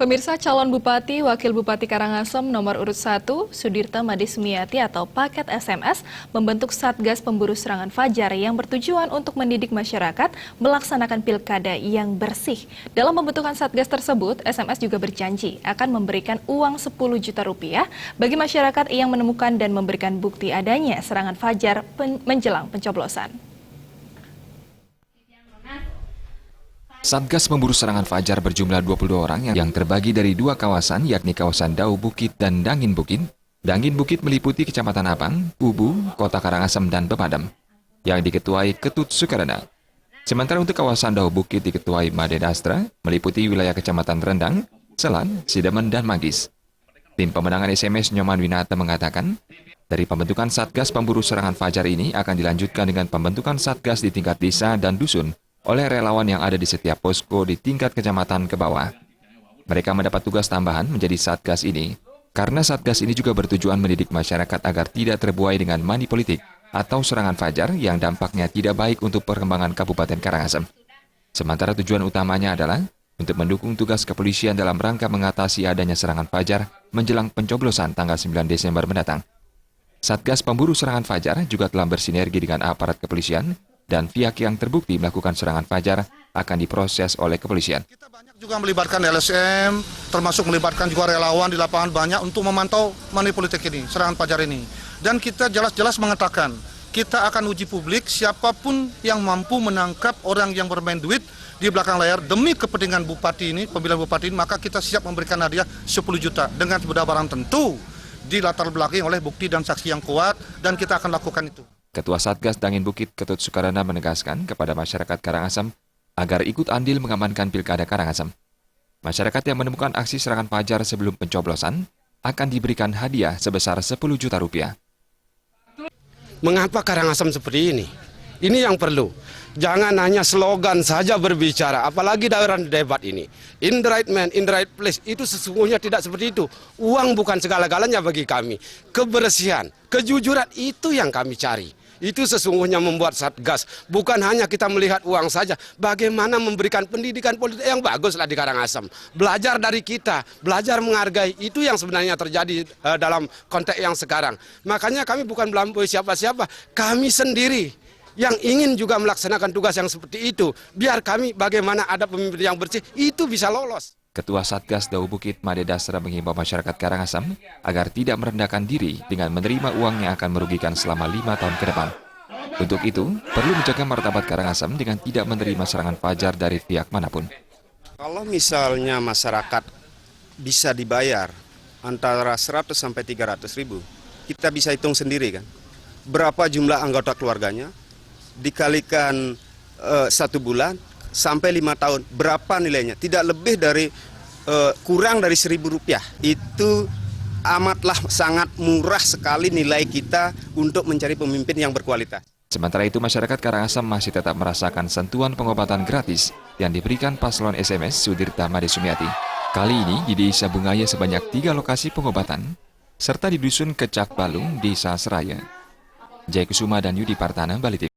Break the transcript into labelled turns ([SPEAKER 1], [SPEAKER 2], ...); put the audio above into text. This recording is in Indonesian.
[SPEAKER 1] Pemirsa, calon Bupati, Wakil Bupati Karangasem nomor urut 1, Sudirta Made Sumiati atau paket SMS, membentuk Satgas Pemburu Serangan Fajar yang bertujuan untuk mendidik masyarakat melaksanakan pilkada yang bersih. Dalam pembentukan Satgas tersebut, SMS juga berjanji akan memberikan uang 10 juta rupiah bagi masyarakat yang menemukan dan memberikan bukti adanya serangan fajar menjelang pencoblosan.
[SPEAKER 2] Satgas Pemburu Serangan Fajar berjumlah 22 orang yang terbagi dari dua kawasan, yakni kawasan Dau Bukit dan Dangin Bukit. Dangin Bukit meliputi Kecamatan Apang, Kubu, Kota Karangasem, dan Pemadam, yang diketuai Ketut Sukarana. Sementara untuk kawasan Dau Bukit diketuai Made Dastra, meliputi wilayah Kecamatan Rendang, Selan, Sidemen, dan Manggis. Tim pemenangan SMS Nyoman Winata mengatakan, dari pembentukan Satgas Pemburu Serangan Fajar ini akan dilanjutkan dengan pembentukan Satgas di tingkat desa dan dusun oleh relawan yang ada di setiap posko di tingkat kecamatan ke bawah. Mereka mendapat tugas tambahan menjadi Satgas ini, karena Satgas ini juga bertujuan mendidik masyarakat agar tidak terbuai dengan money politik atau serangan fajar yang dampaknya tidak baik untuk perkembangan Kabupaten Karangasem. Sementara tujuan utamanya adalah untuk mendukung tugas kepolisian dalam rangka mengatasi adanya serangan fajar menjelang pencoblosan tanggal 9 Desember mendatang. Satgas Pemburu Serangan Fajar juga telah bersinergi dengan aparat kepolisian, dan pihak yang terbukti melakukan serangan fajar akan diproses oleh kepolisian.
[SPEAKER 3] Kita banyak juga melibatkan LSM, termasuk melibatkan juga relawan di lapangan banyak untuk memantau money politik ini, serangan fajar ini. Dan kita jelas-jelas mengatakan, kita akan uji publik siapapun yang mampu menangkap orang yang bermain duit di belakang layar demi kepentingan bupati ini, pemilihan bupati ini, maka kita siap memberikan hadiah 10 juta dengan sebuah barang tentu dilatar belakangi oleh bukti dan saksi yang kuat, dan kita akan lakukan itu.
[SPEAKER 2] Ketua Satgas Dangin Bukit Ketut Sukarana menegaskan kepada masyarakat Karangasem agar ikut andil mengamankan pilkada Karangasem. Masyarakat yang menemukan aksi serangan fajar sebelum pencoblosan akan diberikan hadiah sebesar 10 juta rupiah.
[SPEAKER 4] Mengapa Karangasem seperti ini? Ini yang perlu. Jangan hanya slogan saja berbicara, apalagi daerah debat ini. In the right man, in the right place, itu sesungguhnya tidak seperti itu. Uang bukan segala-galanya bagi kami. Kebersihan, kejujuran, itu yang kami cari. Itu sesungguhnya membuat Satgas. Bukan hanya kita melihat uang saja, bagaimana memberikan pendidikan politik yang baguslah di Karangasem. Belajar dari kita, belajar menghargai, itu yang sebenarnya terjadi dalam konteks yang sekarang. Makanya kami bukan melampaui siapa-siapa, kami sendiri yang ingin juga melaksanakan tugas yang seperti itu. Biar kami bagaimana ada pemimpin yang bersih, itu bisa lolos.
[SPEAKER 2] Ketua Satgas Dau Bukit Made Dastra mengimbau masyarakat Karangasem agar tidak merendahkan diri dengan menerima uang yang akan merugikan selama 5 tahun ke depan. Untuk itu, perlu menjaga martabat Karangasem dengan tidak menerima serangan fajar dari pihak manapun.
[SPEAKER 5] Kalau misalnya masyarakat bisa dibayar antara 100 sampai 300 ribu, kita bisa hitung sendiri kan. Berapa jumlah anggota keluarganya, dikalikan 1 bulan, sampai 5 tahun, berapa nilainya? Tidak lebih dari kurang dari 1.000 rupiah. Itu amatlah sangat murah sekali nilai kita untuk mencari pemimpin yang berkualitas.
[SPEAKER 2] Sementara itu, masyarakat Karangasem masih tetap merasakan sentuhan pengobatan gratis yang diberikan paslon SMS Sudirta Made Sumiati. Kali ini di Desa Bungaya sebanyak 3 lokasi pengobatan, serta di Dusun Kecak Balung, Desa Seraya. Jaya Kusuma dan Yudi Partana, Bali TV.